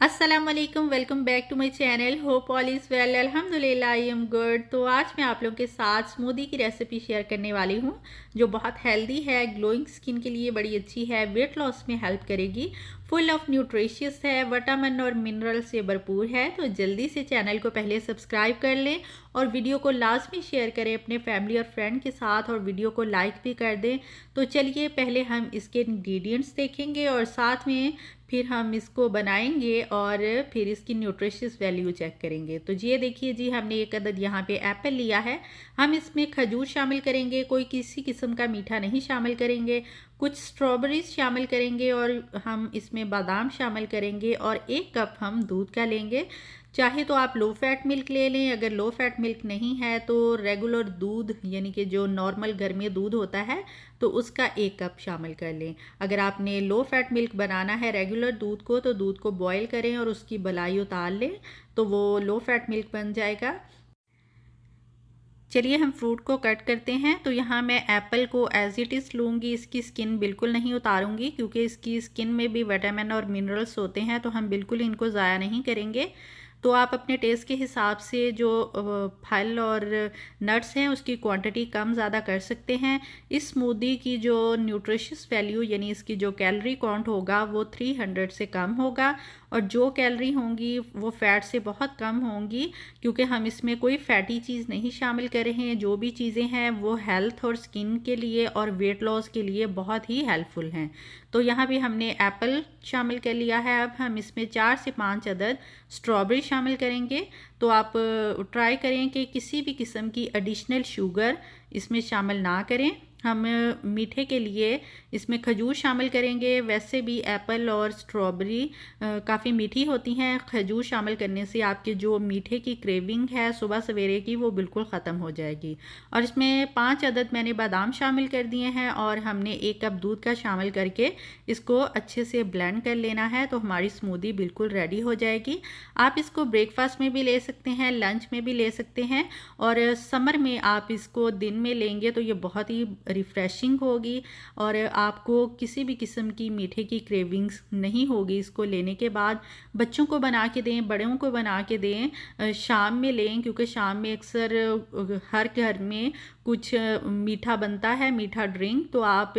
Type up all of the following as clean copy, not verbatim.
अस्सलाम वालेकुम, welcome back to my channel. Hope all is well. अल्हम्दुलिल्लाह आई एम गुड। तो आज मैं आप लोगों के साथ स्मूदी की रेसिपी शेयर करने वाली हूँ जो बहुत हेल्दी है, ग्लोइंग स्किन के लिए बड़ी अच्छी है, वेट लॉस में हेल्प करेगी, फुल ऑफ न्यूट्रिशियस है, विटामिन और मिनरल से भरपूर है। तो जल्दी से चैनल को पहले सब्सक्राइब कर लें और वीडियो को लाजमी शेयर करें अपने फैमिली और फ्रेंड के साथ, और वीडियो को लाइक भी कर दें। तो चलिए पहले हम इसके इंग्रेडिएंट्स देखेंगे और साथ में फिर हम इसको बनाएंगे और फिर इसकी न्यूट्रिशियस वैल्यू चेक करेंगे। तो ये देखिए जी, हमने एक अदद यहाँ पे एप्पल लिया है। हम इसमें खजूर शामिल करेंगे, कोई किसी किस्म का मीठा नहीं शामिल करेंगे। कुछ स्ट्रॉबेरीज शामिल करेंगे और हम इसमें बादाम शामिल करेंगे, और 1 कप हम दूध का लेंगे। चाहे तो आप लो फैट मिल्क ले लें, अगर लो फैट मिल्क नहीं है तो रेगुलर दूध यानी कि जो नॉर्मल घर में दूध होता है तो उसका 1 कप शामिल कर लें। अगर आपने लो फैट मिल्क बनाना है रेगुलर दूध को, तो दूध को बॉयल करें और उसकी बलाई उतार लें, तो वो लो फैट मिल्क बन जाएगा। चलिए हम फ्रूट को कट करते हैं। तो यहाँ मैं एप्पल को एज इट इज़ लूँगी, इसकी स्किन बिल्कुल नहीं उतारूँगी क्योंकि इसकी स्किन में भी विटामिन और मिनरल्स होते हैं, तो हम बिल्कुल इनको ज़ाया नहीं करेंगे। तो आप अपने टेस्ट के हिसाब से जो फल और नट्स हैं उसकी क्वांटिटी कम ज़्यादा कर सकते हैं। इस स्मूदी की जो न्यूट्रिशियस वैल्यू यानी इसकी जो कैलोरी काउंट होगा वो 300 से कम होगा, और जो कैलोरी होंगी वो फैट से बहुत कम होंगी क्योंकि हम इसमें कोई फैटी चीज़ नहीं शामिल कर रहे हैं। जो भी चीज़ें हैं वो हेल्थ और स्किन के लिए और वेट लॉस के लिए बहुत ही हेल्पफुल हैं। तो यहाँ भी हमने एप्पल शामिल कर लिया है। अब हम इसमें 4 से 5 अदद स्ट्रॉबेरी शामिल करेंगे। तो आप ट्राई करें कि किसी भी किस्म की एडिशनल शुगर इसमें शामिल ना करें। हम मीठे के लिए इसमें खजूर शामिल करेंगे। वैसे भी एप्पल और स्ट्रॉबेरी काफ़ी मीठी होती हैं। खजूर शामिल करने से आपके जो मीठे की क्रेविंग है सुबह सवेरे की वो बिल्कुल ख़त्म हो जाएगी। और इसमें 5 अदद मैंने बादाम शामिल कर दिए हैं, और हमने 1 कप दूध का शामिल करके इसको अच्छे से ब्लेंड कर लेना है। तो हमारी स्मूदी बिल्कुल रेडी हो जाएगी। आप इसको ब्रेकफास्ट में भी ले सकते हैं, लंच में भी ले सकते हैं, और समर में आप इसको दिन में लेंगे तो ये बहुत ही रिफ़्रेशिंग होगी और आपको किसी भी किस्म की मीठे की क्रेविंग्स नहीं होगी इसको लेने के बाद। बच्चों को बना के दें, बड़ों को बना के दें, शाम में लें क्योंकि शाम में अक्सर हर घर में कुछ मीठा बनता है, मीठा ड्रिंक। तो आप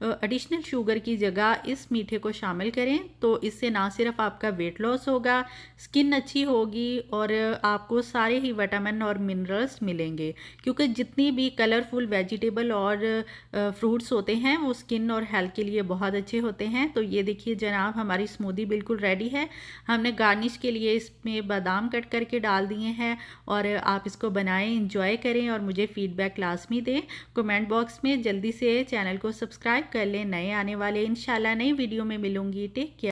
एडिशनल शुगर की जगह इस मीठे को शामिल करें, तो इससे ना सिर्फ आपका वेट लॉस होगा, स्किन अच्छी होगी और आपको सारे ही विटामिन और मिनरल्स मिलेंगे, क्योंकि जितनी भी कलरफुल वेजिटेबल और फ्रूट्स होते हैं वो स्किन और हेल्थ के लिए बहुत अच्छे होते हैं। तो ये देखिए जनाब, हमारी स्मूदी बिल्कुल रेडी है। हमने गार्निश के लिए इसमें बादाम कट करके डाल दिए हैं, और आप इसको बनाएं, इंजॉय करें और मुझे फीडबैक लाजमी दें कमेंट बॉक्स में। जल्दी से चैनल को सब्सक्राइब कर लें। नए आने वाले इंशाल्लाह नई वीडियो में मिलूंगी। Take care.